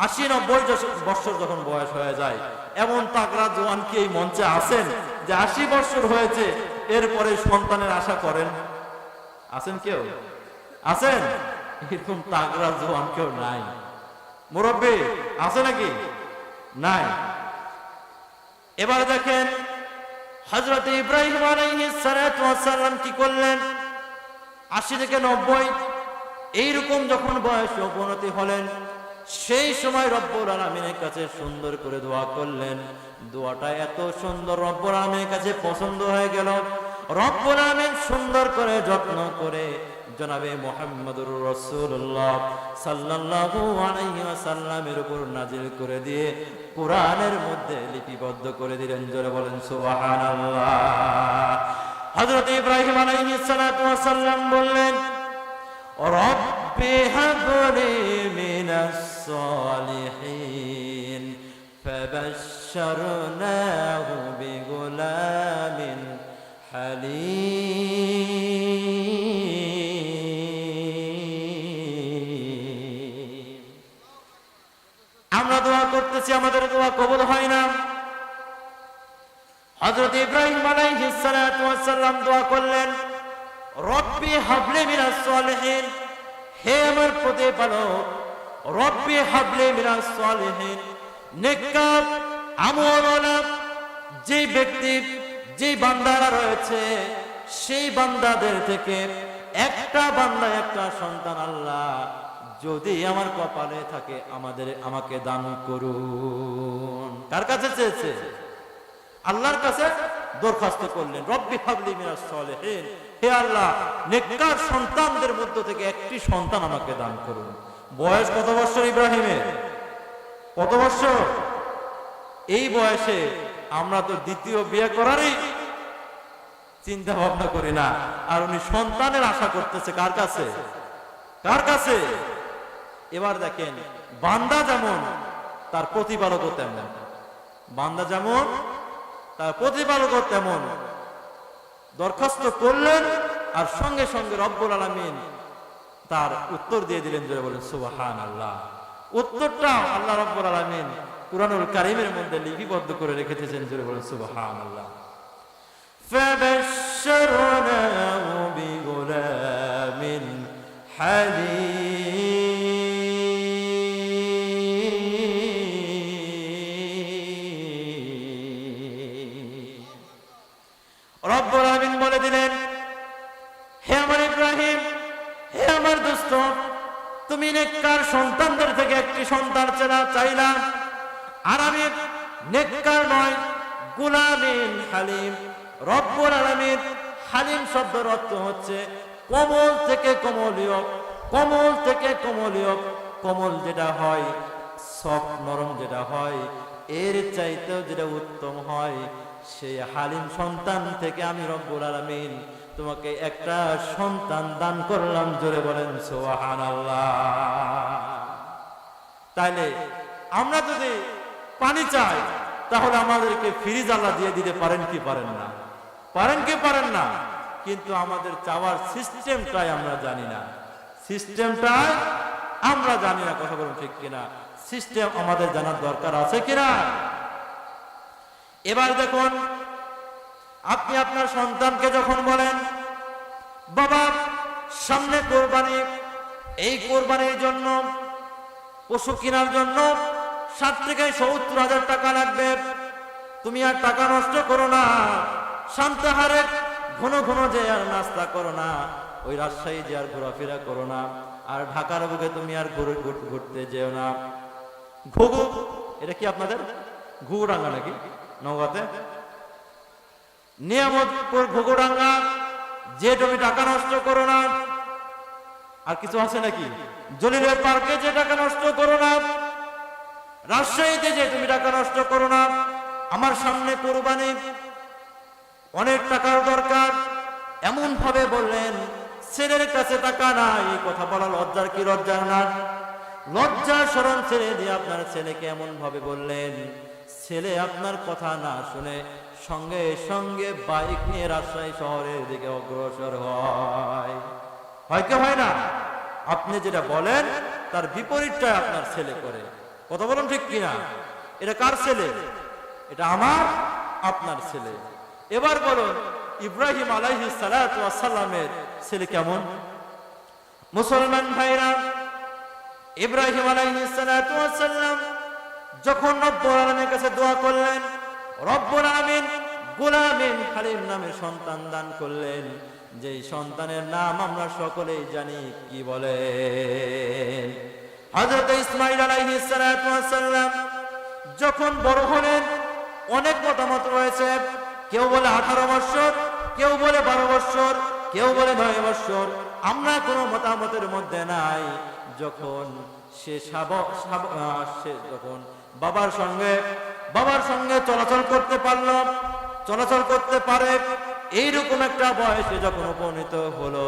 80-90 বছর যখন বয়স হয়ে যায়, এমন তাগড়া জওয়ান কি এই মঞ্চে আছেন যে 80 বছর হয়েছে এরপরে সন্তানের আশা করেন? আছেন কেউ? আছেন? এরকম তাগড়া জওয়ান কেউ নাই। মুরব্বী আছে নাকি? নাই। এবার দেখেন হযরত ইব্রাহিম আলাইহিস সালাতু ওয়াস সালাম কি করলেন? 80 থেকে 90 এইরকম যখন বয়স উপনীত হলেন, সেই সময় রব্বুল আলামিনের কাছে সুন্দর করে দোয়া করলেন। দোয়াটা এত সুন্দর, রব্বুল আলামিনের কাছে পছন্দ হয়ে গেল। রব্বুল আলামিন সুন্দর করে যত্ন করে জনাবে মুহাম্মদুর রাসূলুল্লাহ সাল্লাল্লাহু আলাইহি ওয়াসাল্লামের উপর নাজিল করে দিয়ে কোরআনের মধ্যে লিপিবদ্ধ করে দিলেন। জোরে বলেন সুবহানাল্লাহ। হযরত ইব্রাহিম আলাইহিস সালাতু ওয়াস সালাম বললেন, রব্বি হাবলি মিনাস সালিহিন ফাবাশশারনাহু বিগুলামিন হালিম। আমরা দোয়া করতেছি, আমাদের দোয়া কবুল হয় না। হযরত ইব্রাহিম আলাইহিস সালাতু ওয়াস সালাম দোয়া করলেন, রব্বি হাবলি মিনাস সালিহিন, হে আমার প্রতিপালক, রব্বি হাবলি মিনাস সালিহিন, নেককার আমলওয়ালা যে ব্যক্তি, যে বান্দারা রয়েছে, সেই বান্দাদের থেকে একটা বান্দা, একটা সন্তান আল্লাহ যদি আমার কপালে থাকে আমাকে দান করুন। কার কাছে চেয়েছে? আল্লাহর কাছে দরখাস্ত করলেন, রব্বি হাবলি মিনাস সালিহিন, হে আল্লাহ নেককার সন্তানদের মধ্য থেকে একটি সন্তান আমাকে দান করুন। বয়স কত বছর ইব্রাহিমের? কত বছর? এই বয়সে আমরা তো দ্বিতীয় বিয়ে করারই চিন্তা ভাবনা করি না, আর উনি সন্তানের আশা করতেছে কার কাছে? কার কাছে? এবার দেখেন, বান্দা যেমন তার প্রতিপালকও তেমন, বান্দা যেমন তার প্রতিপালকও তেমন। দরখাস্ত করলেন আর সঙ্গে সঙ্গে রব্বুল আলামিন তার উত্তর দিয়ে দিলেন। জোরে বলেন সুবহানাল্লাহ। উত্তরটা আল্লাহ রব্বুল আলামিন কুরআনুল কারীমের মধ্যে লিপিবদ্ধ করে রেখেছেন। জোরে বলেন সুবহানাল্লাহ। ফাবাশশারনাহু বিগুলামিন হালিম। রব্বুল আলামিন বলে দিলেন, হে আমার ইব্রাহিম, হে আমার দোস্ত, তুমি নেককার সন্তানদের থেকে একটি সন্তান চাইলা, আর আমি নেককার নয়, গুলামিন হালিম। রব্বুল আলামিন হালিম শব্দের অর্থ হচ্ছে কোমল থেকে কোমলীয়, কোমল থেকে কোমলীয়। কোমল যেটা হয়, সফট নরম যেটা হয়, এর চাইতেও যেটা উত্তম হয়, সেই হালিম সন্তান থেকে আমি রব্বুল আলামিন তোমাকে একটা সন্তান দান করলাম। জোরে বলেন সুবহানাল্লাহ। তাইলে আমরা যদি পানি চাই, তাহলে আমাদেরকে ফ্রিজ আল্লাহ দিয়ে দিতে পারেন কি পারেন না? পারেন কি পারেন না? কিন্তু আমাদের চাওয়ার সিস্টেমটাই আমরা জানি না, সিস্টেমটাই আমরা জানি না। কথা বলুন ঠিক কিনা? সিস্টেম আমাদের জানার দরকার আছে কিনা? এবার দেখুন, আপনি আপনার সন্তানকে যখন বলেন, বাবা সামনে কোরবানি, এই কোরবানির জন্য পশু কেনার জন্য 60 থেকে 70,000 টাকা লাগবে, তুমি আর টাকা নষ্ট করো না, শান্ত হারে ঘন ঘন যে আর নাস্তা করো না, ওই রাজশাহী যে আর ঘোরাফেরা করো না, আর ঢাকার বুকে তুমি আর ঘুরতে যেও না। ঘুঘু, এটা কি আপনাদের ঘুঘুডাঙ্গা নাকি নওগাঁতে? নিয়ামতপুর ঘুঘুডাঙ্গা, যে তুমি টাকা নষ্ট করো না। আর কিছু আছে নাকি? জলিলের পার্কে যে টাকা নষ্ট করো না, রাজশাহীতে যে তুমি টাকা নষ্ট করো না। আমার সামনে কোরবানি, অনেক টাকার দরকার, এমন ভাবে বললেন, ছেলের কাছে টাকা নাই। কথা বলা লজ্জার কি লজ্জা না? লজ্জা শরম ছেড়ে দিয়ে আপনার ছেলেকে এমন ভাবে বললেন, ছেলে আপনার কথা না শুনে সঙ্গে সঙ্গে বাইক নিয়ে রাজশাহী শহরের দিকে অগ্রসর হয়। হয় কি হয় না? আপনি যেটা বলেন তার বিপরীতটা আপনার ছেলে করে। কথা বলুন ঠিক কিনা? এটা কার ছেলে? এটা আমার আপনার ছেলে। এবার বলুন, ইব্রাহিম আলাইহিস সালাতু ওয়াস সালামের ছেলে কেমন? মুসলমান ভাইরা, ইব্রাহিম আলাইহিস সালাতু ওয়াস সালাম যখন রব্বুল আলামিনের কাছে দোয়া করলেন, রব্বুল আলামিন গুলামিন হালিম নামে সন্তান দান করলেন, যেই সন্তানের নাম আমরা সকলেই জানি, কি বলে? হযরত ইসমাঈল আলাইহিস সালাতু ওয়াস সালাম যখন বড় হলেন, অনেক মতামত রয়েছে। কেউ বলে 18 বছর, কেউ বলে 12 বছর, কেউ বলে 9 বছর। আমরা কোনো মতামতের মধ্যে নাই। যখন সে যখন বাবার সঙ্গে চলাচল করতে পারল, চলাচল করতে পারে, এইরকম একটা বয়সে যখন উপনীত হলো,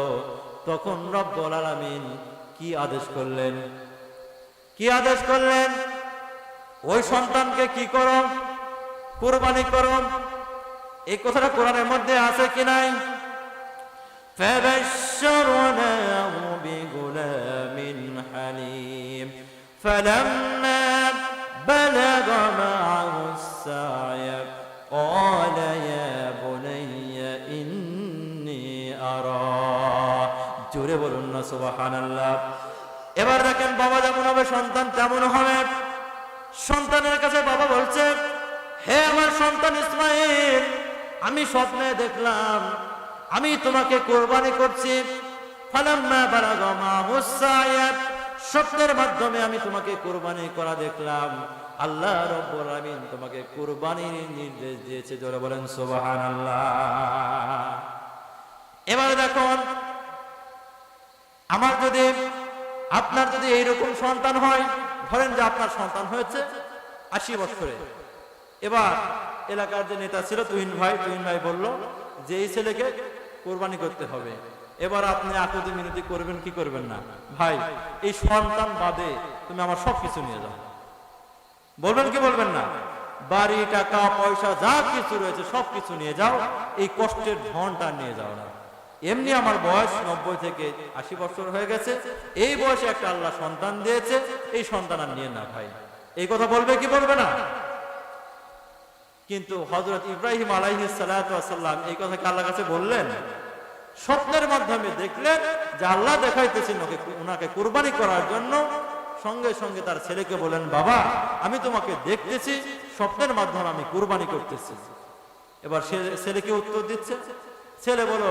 তখন রব্বুল আলামিন কি আদেশ করলেন? কি আদেশ করলেন? ওই সন্তানকে কি করো? কুরবানি করো। এই কথাটা কোরআনের মধ্যে আছে কি নাই? ফাবাশশারনাহু বিগুলামিন হালিম ফালাম্মা বালাগা মা'আহু السعي قال يا بني إني أرى। জোরে বলুন না সুবহানাল্লাহ। এবার দেখেন, বাবা যেমন হবে সন্তান তেমন হবে। সন্তানের কাছে বাবা বলছে, হে আমার সন্তান ইসমাঈল, আমি স্বপ্নে দেখলাম আমি তোমাকে কোরবানি করছি। ফালাম্মা বালাগা মা'আহুস সা'য়, স্বপ্নের মাধ্যমে আমি তোমাকে কোরবানি করা দেখলাম। আল্লাহ রাব্বুল আলামিন তোমাকে কোরবানির নির্দেশ দিয়েছে। জোরে বলেন সুবহানাল্লাহ। এবার দেখুন, আপনার যদি এইরকম সন্তান হয়, ধরেন যে আপনার সন্তান হয়েছে 80 বছরে। এবার এলাকার যে নেতা ছিল তুহিন ভাই বলল যে এই ছেলেকে কোরবানি করতে হবে। এবার আপনি আকুতি মিনতি করবেন কি করবেন না? ভাই, এই সন্তান বাদে তুমি আমার সবকিছু নিয়ে যাও, বলবেন কি বলবেন না? বাড়ি, টাকা পয়সা যা কিছু রয়েছে সবকিছু নিয়ে যাও, এই কষ্টের ধনটা নিয়ে যাও না। এমনি আমার বয়স 90 থেকে 80 বছর হয়ে গেছে, এই বয়সে একটা আল্লাহ সন্তান দিয়েছে, এই সন্তান আর নিয়ে না। ভাই, এই কথা বলবে কি বলবে না? কিন্তু হযরত ইব্রাহিম আলাইহিস সালাতু ওয়াস সালাম এই কথা আল্লাহর কাছে বললেন, স্বপ্নের মাধ্যমে দেখলেন যে আল্লাহ দেখাইতেছেন ওনাকে কুরবানি করার জন্য। সঙ্গে সঙ্গে তার ছেলেকে বলেন, বাবা আমি তোমাকে দেখতেছি, স্বপ্নের মাধ্যমে আমি কুরবানি করতেছি। এবার ছেলেকে উত্তর দিচ্ছে, ছেলে বলো,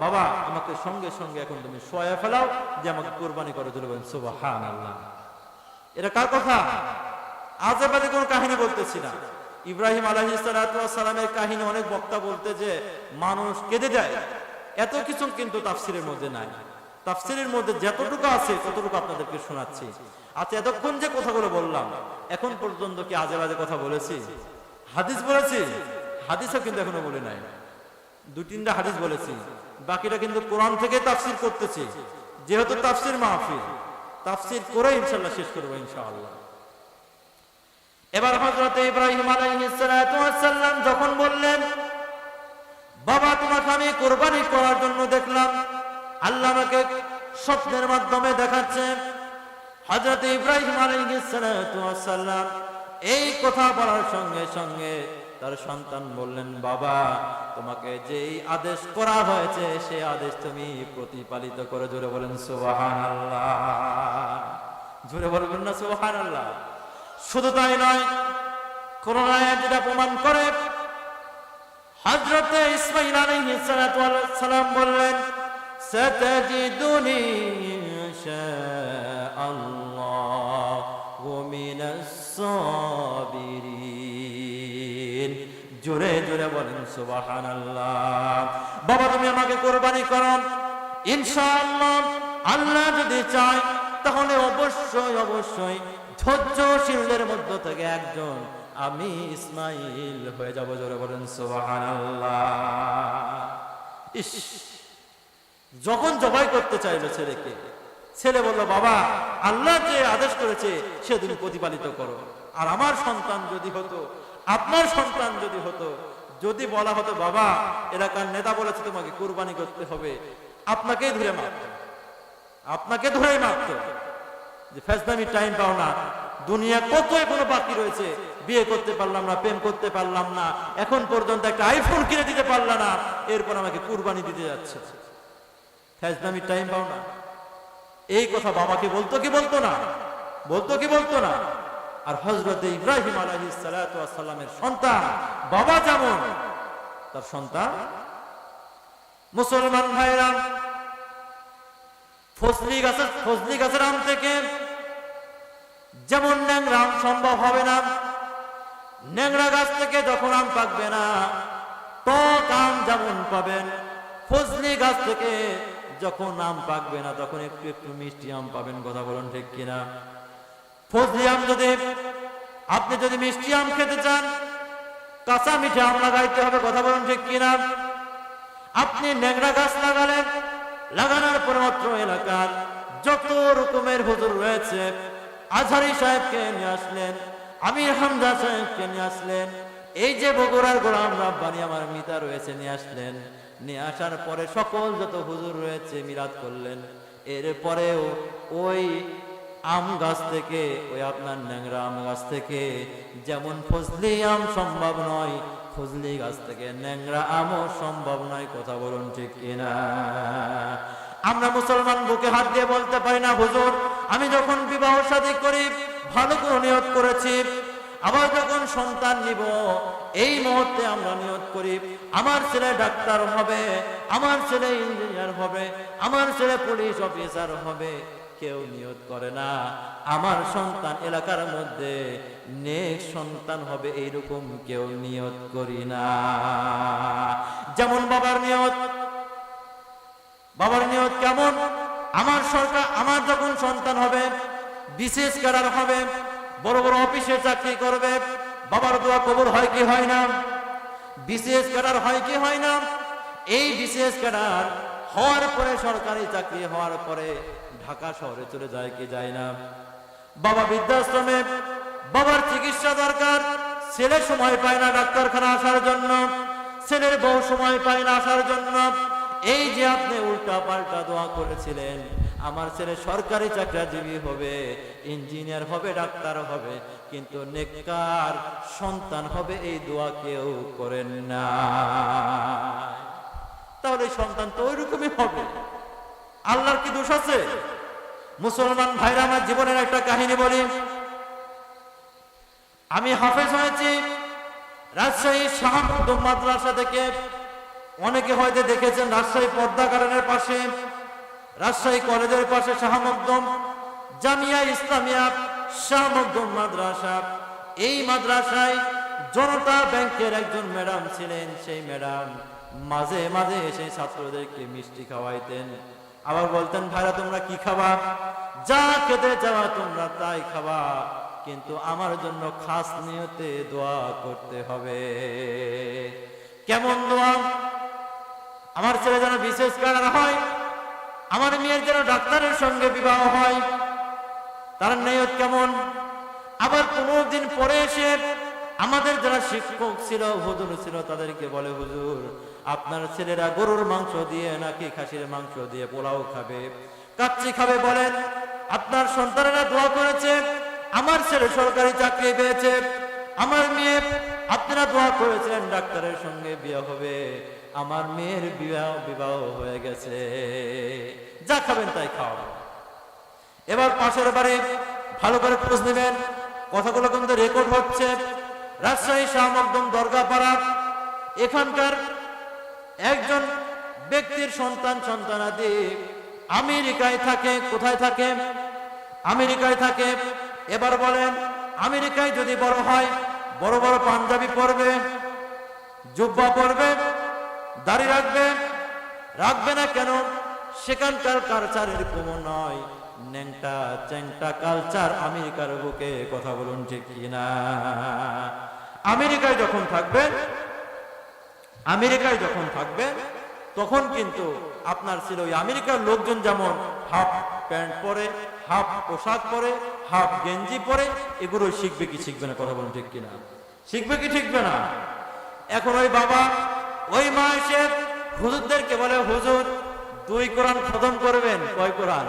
বাবা আমাকে সঙ্গে সঙ্গে এখন তুমি শোয়া ফেলাও, যে আমাকে কুরবানি করে দিল। বলেন সুবহানাল্লাহ। এটা কার কথা? আজেবাজে কোনো কাহিনী বলতেছি না। ইব্রাহিম আলাইহিস সালাতু ওয়াস সালামের কাহিনী অনেক বক্তা বলতে যে মানুষ কেঁদে যায়, এত কিছু কিন্তু তাফসিরের মধ্যে নাই। তাফসিরের মধ্যে যতটুকু আছে ততটুকু আপনাদেরকে শোনাচ্ছি। আচ্ছা, এতক্ষণ যে কথাগুলো বললাম, এখন পর্যন্ত কি আজেবাজে কথা বলেছি? হাদিস বলেছি? হাদিসও কিন্তু এখনো বলে নাই। 2-3টা হাদিস বলেছি, বাকিটা কিন্তু কোরআন থেকে তাফসির করতেছি। যেহেতু তাফসির মাহফিল, তাফসির করে ইনশাআল্লাহ শেষ করবো ইনশাআল্লাহ। এবার হযরত ইব্রাহিম আলাইহিস সালাতু ওয়াস সালাম যখন বললেন, বাবা তোমাকে আমি কুরবানি করার জন্য দেখলাম, আল্লাহ আমাকে স্বপ্নের মাধ্যমে দেখাচ্ছে। হযরত ইব্রাহিম আলাইহিস সালাতু ওয়াস সালাম এই কথা বলার সঙ্গে সঙ্গে তার সন্তান বললেন, বাবা তোমাকে যেই আদেশ করা হয়েছে সেই আদেশ তুমি প্রতিপালিত করে। জোরে বলেন সুবহানাল্লাহ। জোরে বলবেন না সুবহানাল্লাহ? শুধু তাই নয়, কোরআন আয়াত যেটা প্রমাণ করে, হযরত ইসমাঈল আলাইহিস সালাতু ওয়াস সালাম বললেন, সাতাজিদুনি ইনশাআল্লাহু মিনাস সাবিরিন। জোরে জোরে বলেন সুবহানাল্লাহ। বাবা তুমি আমাকে কুরবানি করো, ইনশাআল্লাহ আল্লাহ যদি চায় তাহলে অবশ্যই অবশ্যই ধৈর্যশীলদের মধ্য থেকে একজন আমি ইসমাঈল হয়ে যাব। জোরে বলেন সুবহানাল্লাহ। ইস, যখন জবাই করতে চাইলো ছেলেকে, ছেলে বলল, বাবা আল্লাহ যে আদেশ করেছে সে তুমি প্রতিপালিত করো। আর আমার সন্তান যদি হতো, আপনার সন্তান যদি হতো, যদি বলা হতো বাবা এলাকার নেতা বলেছে তোমাকে কুরবানি করতে হবে, আপনাকেই ধরে মারত, আপনাকে ধরেই মারত। যে ফেজলামি টাইম পাও না, দুনিয়া কত এখনো বাকি রয়েছে, বিয়ে করতে পারলাম না, প্রেম করতে পারলাম না, এখন পর্যন্ত একটা আইফোন কিনে দিতে পারলাম না, এরপর আমাকে কুরবানি দিতে যাচ্ছে। ফেজলামি টাইম পাও না, এই কথা বাবাকে বলতো কি বলতো না? বলতো কি বলতো না? আর হযরত ইব্রাহিম আলাইহিস সালাতু ওয়াস সালামের সন্তান বাবা যেমন, তার সন্তান মুসলমান ভাইরা, ফজলি গাছের আম থেকে যেমন ন্যাংরা আম সম্ভব হবে না, ন্যাংরা গাছ থেকে যখন আম পাকবে না টক আম যেমন পাবেন, ফজলি গাছ থেকে যখন আম পাকবে না তখন একটু একটু মিষ্টি আম পাবেন। কথা বলুন ঠিক কিনা? ফজলি আম যদি আপনি যদি মিষ্টি আম খেতে চান, কাঁচা মিঠে আম লাগাইতে হবে। কথা বলুন ঠিক কিনা? আপনি ন্যাংরা গাছ লাগালেন, লাগানোর পর মাত্র এলাকার যত রকমের হুজুর রয়েছে, আজহারি সাহেবকে নিয়ে আসলেন, আমির হামজা সাহেবকে নিয়ে আসলেন, এই যে বগুড়ার গোলাম রাব্বানি আমার মিতা রয়েছে নিয়ে আসলেন। নিয়ে আসার পরে সকল যত হুজুর রয়েছে মিলাদ করলেন। এরপরেও ওই আম গাছ থেকে, ওই আপনার ন্যাংরা আম গাছ থেকে যেমন ফজলি আম সম্ভব নয়, ফজলি গাছ থেকে ন্যাংরা আমও সম্ভব নয়। কথা বলুন ঠিক কিনা? আমরা মুসলমান বুকে হাত দিয়ে বলতে পারি না, হুজুর আমি যখন বিবাহ শাদী করি ভালো করে নিয়ত করেছি, আবার যখন সন্তান নিব এই মুহূর্তে আমরা নিয়ত করি আমার ছেলে ডাক্তার হবে, আমার ছেলে ইঞ্জিনিয়ার হবে, আমার ছেলে পুলিশ অফিসার হবে। কেউ নিয়ত করে না আমার সন্তান এলাকার মধ্যে নেক সন্তান হবে, এইরকম কেউ নিয়ত করি না। যেমন বাবার নিয়ত কেমন? আমার যখন সন্তান হবে বিশেষ ক্যাডার হবে, বড় বড় অফিসে চাকরি করবে, বাবার দোয়া কবুল হয় কি হয় না? বিশেষ ক্যাডার হয় কি হয় না? এই বিশেষ ক্যাডার হওয়ার পরে, সরকারি চাকরি হওয়ার পরে ঢাকা শহরে চলে যায় কি যায় না? বাবা বৃদ্ধাশ্রমে, বাবার চিকিৎসা দরকার, ছেলে সময় পায় না ডাক্তারখানা আসার জন্য, ছেলের বউ সময় পায় না আসার জন্য। এই যে আপনি উল্টা পাল্টা দোয়া করেছিলেন আমার ছেলে সরকারি চাকরিজীবী হবে, ইঞ্জিনিয়ার হবে, ডাক্তার হবে, কিন্তু নেককার সন্তান হবে, এই দোয়া কেউ করেন না। তাহলে সন্তান তো ওইরকমই হবে। আল্লাহর কি দোষ আছে? মুসলমান ভাইরা আমার জীবনের একটা কাহিনী বলি। আমি হাফেজ হয়েছি, রাজশাহী শাহমখদুম মাদ্রাসা থেকে অনেকে হয়তো দেখেছেন রাজশাহী পদ্মা গার্ডেনের পাশে, রাজশাহী কলেজের পাশে শাহমখদুম জামিয়া ইসলামিয়া শাহমখদুম মাদ্রাসা। এই মাদ্রাসায় জনতা ব্যাংকের একজন ম্যাডাম ছিলেন। সেই ম্যাডাম মাঝে মাঝে এসে ছাত্রদেরকে মিষ্টি খাওয়াইতেন, আবার বলতেন ভাইরা তোমরা কি খাবা, যা খেতে যাওয়া তোমরা তাই খাবা, কিন্তু আমার জন্য খাস নিয়তে দোয়া করতে হবে। কেমন দোয়া? আমার ছেলে যেন বিশেষ কারণ হয়, আমার মেয়ের যেন ডাক্তারের সঙ্গে বিবাহ হয়, তার নিয়ত কেমন? আবার 15 দিন পরে এসে আমাদের যারা শিক্ষক ছিল, হুজুর ছিল, তাদেরকে বলে হুজুর আপনার ছেলেরা গরুর মাংস দিয়ে নাকি খাসির মাংস দিয়ে পোলাও খাবে, কাচ্চি খাবে, বলেন আপনার সন্তানেরা দোয়া করেছে আমার ছেলে সরকারি চাকরি পেয়েছে, আমার মেয়ে আপনারা দোয়া করেছেন ডাক্তারের সঙ্গে বিয়ে হবে, আমার মেয়ের বিবাহ হয়ে গেছে, যা খাবেন তাই খাওয়া। এবার পাশের বাড়ি ভালো করে খোঁজ নেবেন, কথাগুলো কিন্তু রেকর্ড হচ্ছে। রাজশাহী শাহমখদুম দরগাপাড়া, এখানকার একজন ব্যক্তির সন্তানাদি আমেরিকায় থাকে। কোথায় থাকে? আমেরিকায় থাকে। এবার বলেন আমেরিকায় যদি বড় হয়, বড় বড় পাঞ্জাবি পরবে, জুব্বা পরবে, দাড়ি রাখবে, রাখবে না কেন? সেখানকার কালচার এরকম নয়, ন্যাংটা চ্যাংটা কালচার আমেরিকার বুকে। কথা বলুন ঠিক কিনা? আমেরিকায় যখন থাকবেন তখন কিন্তু আপনার ছিল ওই আমেরিকার লোকজন যেমন হাফ প্যান্ট পরে, হাফ পোশাক পরে, হাফ গেঞ্জি পরে, এগুলো শিখবে কি শিখবে না? কথা বলুন ঠিক কিনা? শিখবে কি শিখবে না? এখন ওই বাবা ওই মা এসে হুজুরদেরকে বলে হুজুর 2 কোরআন খতম করবেন। কয় কোরআন?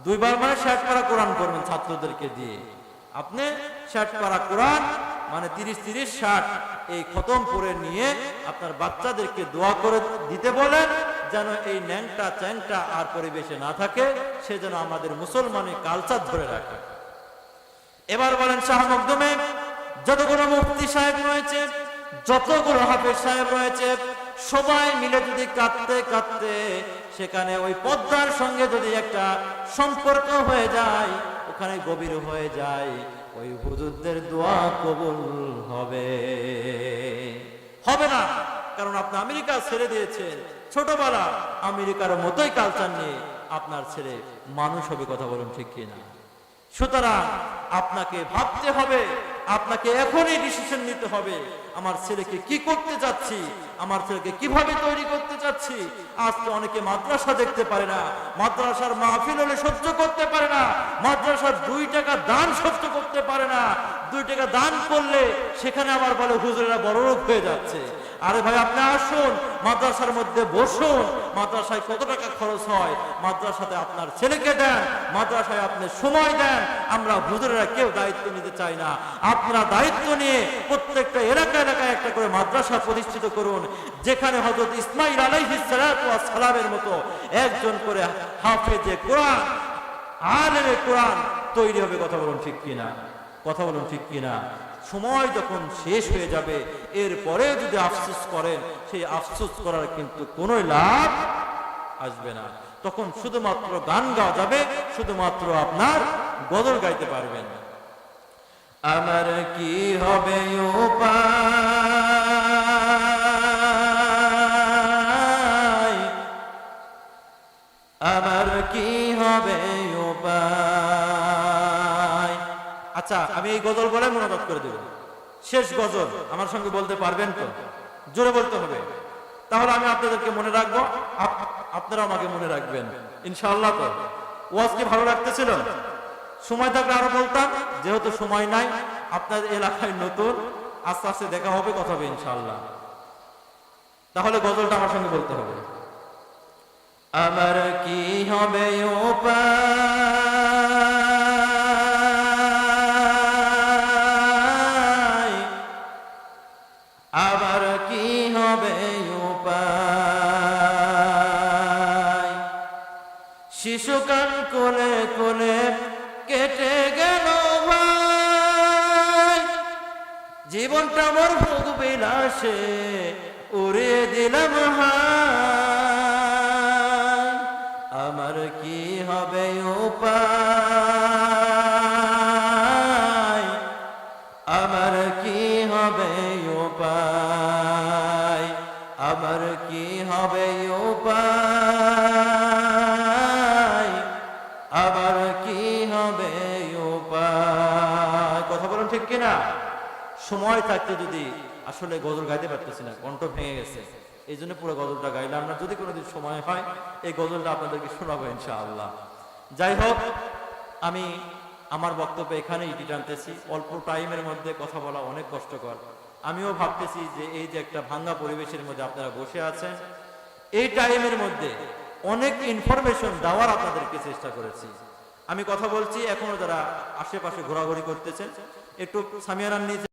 2 বার, মানে 60 পারা কোরআন করবেন ছাত্রদেরকে দিয়ে। আপনি 60 পারা কোরআন মানে 30-30-60 এই খতম করে নিয়ে আপনার বাচ্চাদেরকে দোয়া করে দিতে বলেন, যেন এই ন্যাংটা চ্যাংটা আর পরিবেশে না থাকে, সে যেন আমাদের মুসলমানের কালচার ধরে রাখে। এবার বলেন শাহমখদুমে যতগুলো মুফতি সাহেব রয়েছে, যতগুলো হাফেজ সাহেব রয়েছে, সবাই মিলে যদি কাঁদতে কাঁদতে সেখানে ওই পদ্মার সঙ্গে যদি একটা সম্পর্ক হয়ে যায়, ওখানে গভীর হয়ে যায়, ওই হুজুরদের দোয়া কবুল হবে না? কারণ আপনি আমেরিকা ছেড়ে দিয়েছেন, ছোটবেলা আমেরিকার মতোই কালচার নিয়ে আপনার ছেলে মানুষ হবে। কথা বলুন ঠিক কিনা? সুতরাং আপনাকে ভাবতে হবে, আপনাকে এখনই ডিসিশন নিতে হবে, আমার ছেলেকে কি করতে যাচ্ছি, আমার ছেলেকে কিভাবে তৈরি করতে যাচ্ছি। আজকে অনেকে মাদ্রাসা দেখতে পারে না, মাদ্রাসার মাহফিল হলে সহ্য করতে পারে না, মাদ্রাসার 2 টাকা দান সহ্য করতে পারে না। 2 টাকা দান করলে সেখানে আবার বলে হুজুরেরা বড় লোক হয়ে যাচ্ছে। আরে ভাই আপনি আসুন, মাদ্রাসার মধ্যে বসুন, মাদ্রাসায় কত টাকা খরচ হয়, মাদ্রাসাতে আপনার ছেলেকে দেন, মাদ্রাসায় আপনি সময় দেন। আমরা হুজুরেরা কেউ দায়িত্ব নিতে চাই না। আপনারা দায়িত্ব নিয়ে প্রত্যেকটা এলাকায় একটা করে মাদ্রাসা প্রতিষ্ঠিত করুন, যেখানে হযরত ইসমাঈল আলাইহিস সালাতু ওয়াস সালামের মতো একজন করে হাফেজে কোরআন, আলেমে কোরআন তৈরি হবে। কথা বলুন ঠিক কিনা? কথা বলুন ঠিক কিনা? সময় যখন শেষ হয়ে যাবে, এরপরে যদি আফসোস করেন, সেই আফসোস করার কিন্তু কোনো লাভ আসবে না। তখন শুধুমাত্র গান গাওয়া যাবে, শুধুমাত্র আপনার গজল গাইতে পারবেন। আমার কি হবে উপায়, আমার কি হবে উপায়। আচ্ছা আমি এই গজল বলে মনোবাদ করে দেব, শেষ গজল আমার সঙ্গে বলতে পারবেন তো? জোরে বলতে হবে, তাহলে আমি আপনাদেরকে মনে রাখবো, আপনারা আমাকে মনে রাখবেন ইনশাআল্লাহ। তো ওয়াজ কি ভালো লাগতেছিল? সময় থাকলে আরো বলতাম, যেহেতু সময় নাই, আপনার এলাকায় নতুন, আস্তে আস্তে দেখা হবে, কথা হবে ইনশাআল্লাহ। তাহলে গজলটা আমার সঙ্গে বলতে হবে। আমার কি হবে উপায়, আবার কি হবে উপায়, শিশুকাল কোলে কোলে কেটে গেল ভাই, জীবনটা আমার ভোগ বিলাসে উড়িয়ে দিলাম হায়, আমার কি হবে উপায়, আমার কি হবে উপায়, আমার কি হবে উপায়, আমার কি হবে উপায়। কথা বলুন ঠিক কিনা? সময় থাকতে যদি আসলে গজল গাইতে পারতেছি না, কণ্ঠ ভেঙে গেছে, এই জন্য পুরো গজলটা গাইলাম না। যদি কোনোদিন সময় হয় এই গজলটা আপনাদেরকে শোনাবো ইনশাআল্লাহ। যাই হোক, আমি আমার বক্তব্য এখানে ইতি টানতেছি। অল্প টাইমের মধ্যে কথা বলা অনেক কষ্টকর। আমিও ভাবতেছি যে এই যে একটা ভাঙ্গা পরিবেশের মধ্যে আপনারা বসে আছেন, এই টাইমের মধ্যে অনেক ইনফরমেশন দেওয়ার আপনাদেরকে চেষ্টা করেছি। আমি কথা বলছি, এখনো যারা আশেপাশে ঘোরাঘুরি করতেছেন একটু সামিয়ানার নিচে